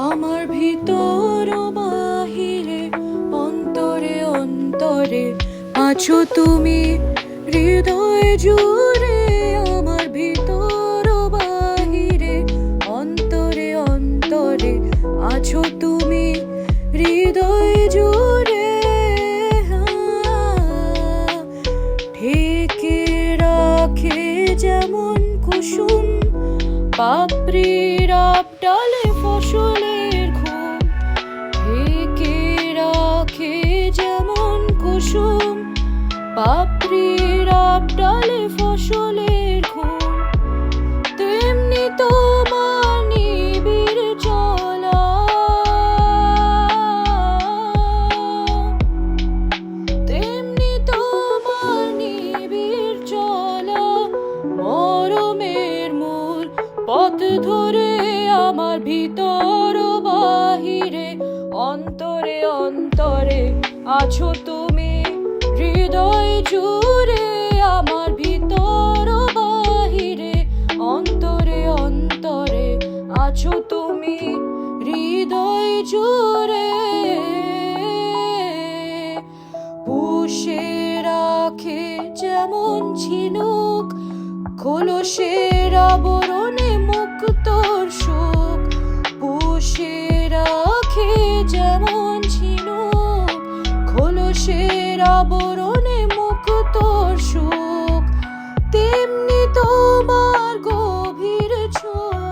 আমার ভিতর ও বাহিরে অন্তরে অন্তরে আছো তুমি হৃদয় জুড়ে। আমার ভিতর ও বাহিরে অন্তরে অন্তরে আছো তুমি হৃদয় জুড়ে। ঢেকে রাখে যেমন কুসুম পাপড়ির ডালে ফসলের ঘুম। ঢেকে রাখে যেমন কুসুম পাপড়ির ডালে ফসলের ঘুম, তেমনি তোমার নিবিড় চলা, তেমনি তোমার নিবিড় চলা। মরমের মূল পথ ধরে আমার ভিতর ও বাহিরে অন্তরে অন্তরে আছো তুমি হৃদয় জুড়ে। আমার ভিতর ও বাহিরে অন্তরে অন্তরে আছো তুমি হৃদয় জুড়ে। পুষে রাখে যেমন ঝিনুক খোলসের আবরণে মুক্তোর সুখ। পুষে রাখে যেমন ঝিনুক খোলসের আবরণে মুক্তোর সুখ, তেমনি তোমার গভীর ছোঁয়া,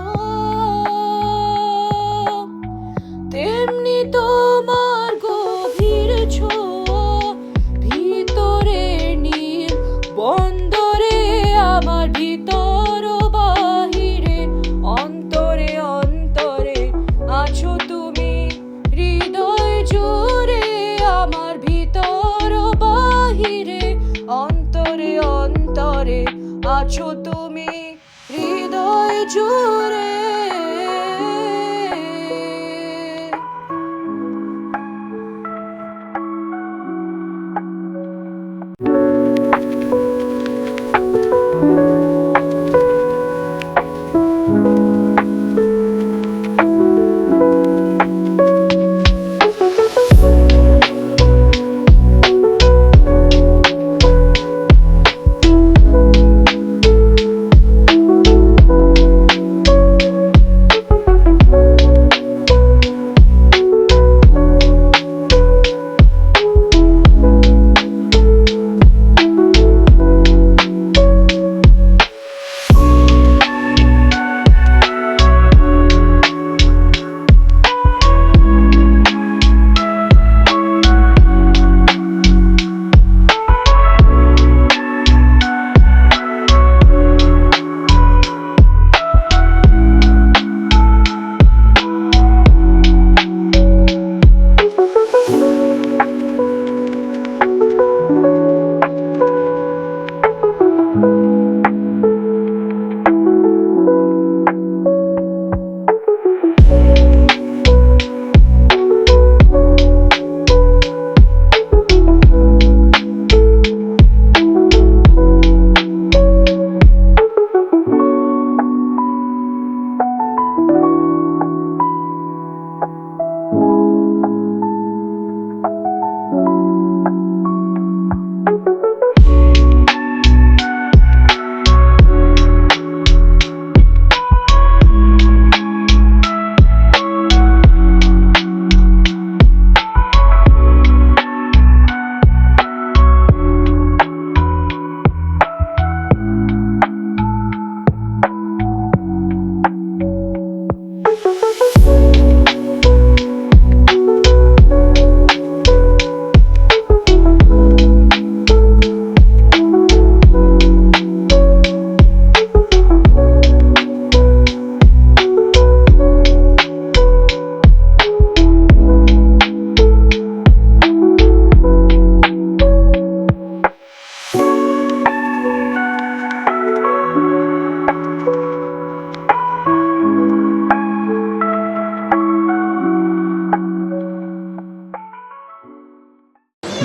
তেমনি তোমার গভীর ছোঁয়া। ভিতরের নীল বন্দরে আমার ভিতর ও বাহিরে অন্তরে অন্তরে আছো তুমি হৃদয় জুড়ে। আমার ভিতর ও বাহিরে অন্তরে অন্তরে আছো তুমি হৃদয় জুড়ে।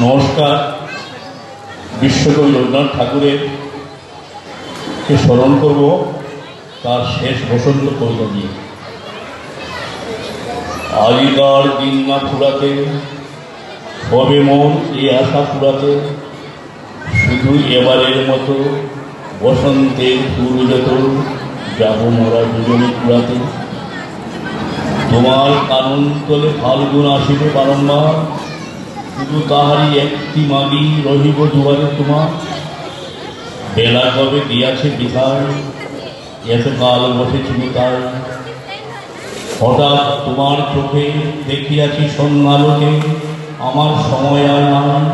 নমস্কার। বিশ্বকবি রবীন্দ্রনাথ ঠাকুরের কে স্মরণ করব তার শেষ বসন্ত কবিতা দিয়ে। আগেকার দিন না ফুরাতে হবে মন এই আশা ফুরাতে, শুধু এবারের মতো বসন্তের ফুল যত যাব মোরা দুজনে ফুরাতে। তোমার কানন তলে ফাল্গুন আসিবে বারম্বার, শুধু তাহারই একটি মাগি রহিব দুয়ারে তোমার। বেলা কবে দিয়াছে বিধায়, এতকাল বসেছিল তাই। হঠাৎ তোমার চোখে দেখিয়াছি সন্ধ্যালোকে, আমার সময় আর নাই।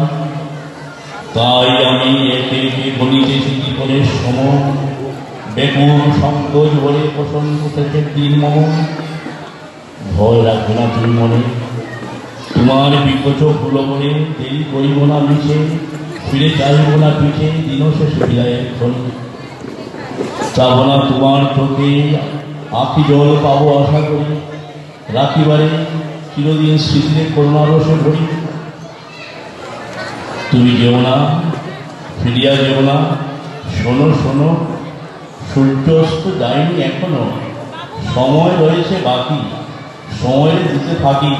তাই আমি একে একে বলিতেছি জীবনের সময়, বেকুল সংকোচ বলে প্রসন্ন থেকে দিন মন। ভয় রাখবে না তুমি মনে, তোমার বিকচ ফুল মনে দেরি করিব না মিছে, ফিরে চাইব না পিছে দিন শেষে বিদায়ের ক্ষণে। চাব না তোমার চোখে আখি জল পাবো আশা করি, রাখিবারে চিরদিন স্মৃতিতে করুণারসে ভরি। তুমি যেও না, ফিরিয়া যেও না, শোনো শোনো, সূর্যাস্ত যায়নি এখনো, সময় রয়েছে বাকি, সময় দিতে থাকি।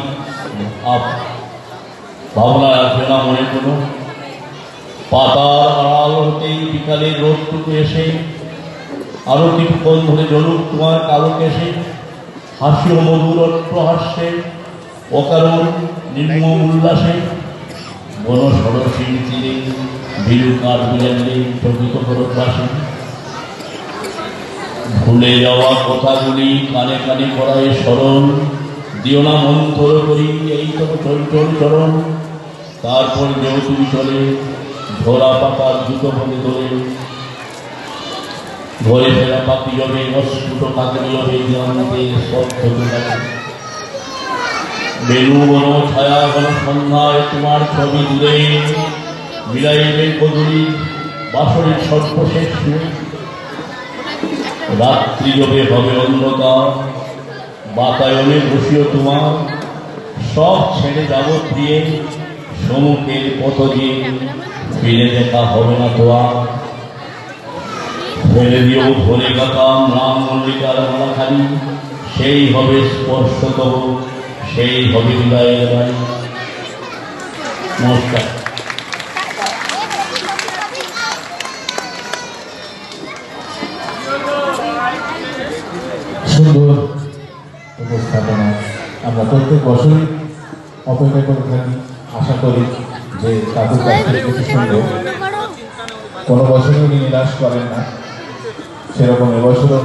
ভাবনা রাখবে না মনে কোনো, পাতার আড়াল হতেই বিকালের রোদটুকু এসে আরো কিছুক্ষণ ধরে জ্বলুক তোমার কালো কেশে। হাসি ও মধুর অট্ট হাস্যে, অকারণ নির্মম উল্লাসে, বন সরসীর তীরে বিরু কাঠ বিলালে প্রকৃত ভারতবাসী। ভুলে যাওয়া কথাগুলি কানে কানে করায় স্মরণ, দিও না মন থর করি এই তো চঞ্চল চরণ। তারপর যেও তুমি চলে ধরা পাতার দ্রুত বলে ধরে, ঘরে ফেরা পাখি জবে অস্ফুট কাকড়ি জবে জানতে স্পর্শ লাগে। বেলু বন ছায়া ঘন সন্ধ্যায় তোমার ছবি দূরে, বিলাইবে কদুরি বাসরের সর্বশেষ সুর। রাত্রি জবে হবে অন্ধকার, বাতায়নে বসিও তোমার, সব ছেড়ে যাব প্রিয়ে সম্মুখের পথ দিয়ে, ফিরে দেখা হবে না তোমার। ফেলে দিও ভরে গাতাম রাম মল্লিকার মালাখানি, সেই হবে স্পর্শ তব, সেই হবে বিদায়ের বাড়ি। নমস্কার। সুন্দর উপস্থাপনা। আমরা প্রত্যেক বছরই অপেক্ষা করে থাকি, আশা করি যে কাকুর কাছ থেকে কিছু শুনবো। কোনো বছরই উনি নিরাশ করেন না, সেরকম এবছরও